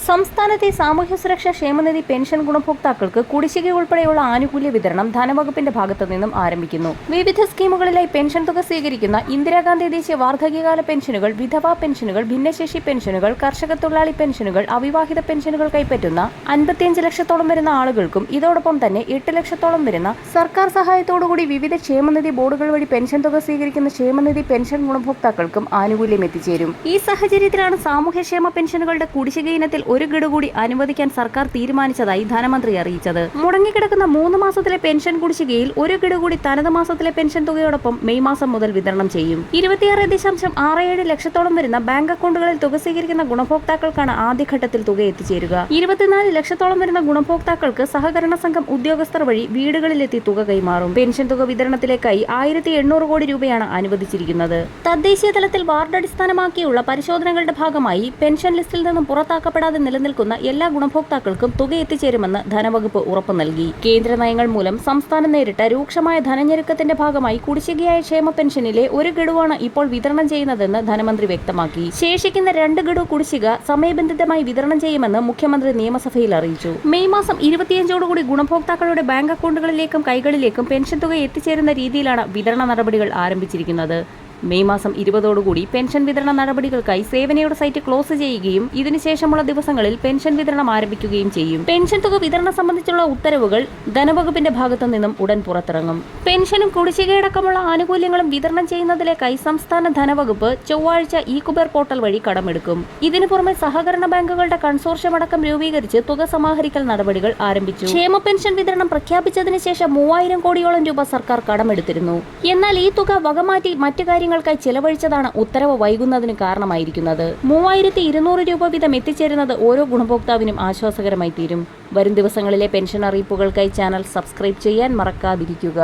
സംസ്ഥാനത്തെ സാമൂഹ്യ സുരക്ഷാ ക്ഷേമനിധി പെൻഷൻ ഗുണഭോക്താക്കൾക്ക് കുടിശ്ശിക ഉൾപ്പെടെയുള്ള ആനുകൂല്യ വിതരണം ധനവകുപ്പിന്റെ ഭാഗത്തു നിന്നും ആരംഭിക്കുന്നു. വിവിധ സ്കീമുകളിലായി പെൻഷൻ തുക സ്വീകരിക്കുന്ന ഇന്ദിരാഗാന്ധി ദേശീയ വാർദ്ധക്യകാല പെൻഷനുകൾ, വിധവാ പെൻഷനുകൾ, ഭിന്നശേഷി പെൻഷനുകൾ, കർഷക തൊഴിലാളി പെൻഷനുകൾ, അവിവാഹിത പെൻഷനുകൾ കൈപ്പറ്റുന്ന 55 ലക്ഷത്തോളം വരുന്ന ആളുകൾക്കും ഇതോടൊപ്പം തന്നെ 8 ലക്ഷത്തോളം വരുന്ന സർക്കാർ സഹായത്തോടുകൂടി വിവിധ ക്ഷേമനിധി ബോർഡുകൾ വഴി പെൻഷൻ തുക സ്വീകരിക്കുന്ന ക്ഷേമനിധി പെൻഷൻ ഗുണഭോക്താക്കൾക്കും ആനുകൂല്യം എത്തിച്ചേരും. ഈ സാഹചര്യത്തിലാണ് സാമൂഹ്യക്ഷേമ പെൻഷനുകളുടെ കുടിശ്ശിക ഇനത്തിൽ ഒരു ഗഡു കൂടി അനുവദിക്കാൻ സർക്കാർ തീരുമാനിച്ചതായി ധനമന്ത്രി അറിയിച്ചത്. മുടങ്ങിക്കിടക്കുന്ന 3 മാസത്തിലെ പെൻഷൻ കുടിശ്ശികയിൽ ഒരു ഗഡു കൂടി തനത് മാസത്തിലെ പെൻഷൻ തുകയോടൊപ്പം മെയ് മാസം മുതൽ വിതരണം ചെയ്യും. 26.67 ലക്ഷത്തോളം വരുന്ന ബാങ്ക് അക്കൗണ്ടുകളിൽ തുക സ്വീകരിക്കുന്ന ഗുണഭോക്താക്കൾക്കാണ് ആദ്യഘട്ടത്തിൽ തുക എത്തിച്ചേരുക. 24 ലക്ഷത്തോളം വരുന്ന ഗുണഭോക്താക്കൾക്ക് സഹകരണ സംഘം ഉദ്യോഗസ്ഥർ വഴി വീടുകളിലെത്തി തുക കൈമാറും. പെൻഷൻ തുക വിതരണത്തിലേക്കായി 1800 കോടി രൂപയാണ് അനുവദിച്ചിരിക്കുന്നത്. തദ്ദേശീയ തലത്തിൽ വാർഡ് അടിസ്ഥാനമാക്കിയുള്ള പരിശോധനകളുടെ ഭാഗമായി പെൻഷൻ ലിസ്റ്റിൽ നിന്നും പുറത്താക്കപ്പെടാതെ നിലനിൽക്കുന്ന എല്ലാ ഗുണഭോക്താക്കൾക്കും തുക എത്തിച്ചേരുമെന്ന് ധനവകുപ്പ് ഉറപ്പു നൽകി. കേന്ദ്ര നയങ്ങൾ മൂലം സംസ്ഥാനം നേരിട്ട രൂക്ഷമായ ധനഞ്ഞെരുക്കത്തിന്റെ ഭാഗമായി കുടിശ്ശികയായ ക്ഷേമ പെൻഷനിലെ ഒരു ഗഡുവാണ് ഇപ്പോൾ വിതരണം ചെയ്യുന്നതെന്ന് ധനമന്ത്രി വ്യക്തമാക്കി. ശേഷിക്കുന്ന 2 ഗഡു കുടിശ്ശിക സമയബന്ധിതമായി വിതരണം ചെയ്യുമെന്ന് മുഖ്യമന്ത്രി നിയമസഭയിൽ അറിയിച്ചു. മെയ് മാസം 25ഓടുകൂടി ഗുണഭോക്താക്കളുടെ ബാങ്ക് അക്കൗണ്ടുകളിലേക്കും കൈകളിലേക്കും പെൻഷൻ തുക എത്തിച്ചേരുന്ന രീതിയിലാണ് വിതരണ നടപടികൾ ആരംഭിച്ചിരിക്കുന്നത്. മെയ് മാസം 20ഓടുകൂടി പെൻഷൻ വിതരണ നടപടികൾക്കായി സേവനയുടെ സൈറ്റ് ക്ലോസ് ചെയ്യുകയും ഇതിനുശേഷമുള്ള ദിവസങ്ങളിൽ പെൻഷൻ വിതരണം ആരംഭിക്കുകയും ചെയ്യും. പെൻഷൻ തുക വിതരണം സംബന്ധിച്ചുള്ള ഉത്തരവുകൾ ധനവകുപ്പിന്റെ ഭാഗത്തു നിന്നും ഉടൻ പുറത്തിറങ്ങും. പെൻഷനും കുടിശ്ശികയടക്കമുള്ള ആനുകൂല്യങ്ങളും വിതരണം ചെയ്യുന്നതിലേക്കായി സംസ്ഥാന ധനവകുപ്പ് ചൊവ്വാഴ്ച ഇ-കുബേർ പോർട്ടൽ വഴി കടമെടുക്കും. ഇതിനു പുറമെ സഹകരണ ബാങ്കുകളുടെ കൺസോർഷ്യം അടക്കം രൂപീകരിച്ച് തുക സമാഹരിക്കൽ നടപടികൾ ആരംഭിച്ചു. ക്ഷേമ പെൻഷൻ വിതരണം പ്രഖ്യാപിച്ചതിന് ശേഷം 3000 കോടിയോളം രൂപ സർക്കാർ കടമെടുത്തിരുന്നു. എന്നാൽ ഈ തുക വകമാറ്റി മറ്റു കാര്യങ്ങൾക്കായി ചെലവഴിച്ചതാണ് ഉത്തരവ് വൈകുന്നതിന് കാരണമായിരിക്കുന്നത്. 3200 രൂപ വീതം എത്തിച്ചേരുന്നത് ഓരോ ഗുണഭോക്താവിനും ആശ്വാസകരമായി തീരും. വരും ദിവസങ്ങളിലെ പെൻഷൻ അറിയിപ്പുകൾക്കായി ചാനൽ സബ്സ്ക്രൈബ് ചെയ്യാൻ മറക്കാതിരിക്കുക.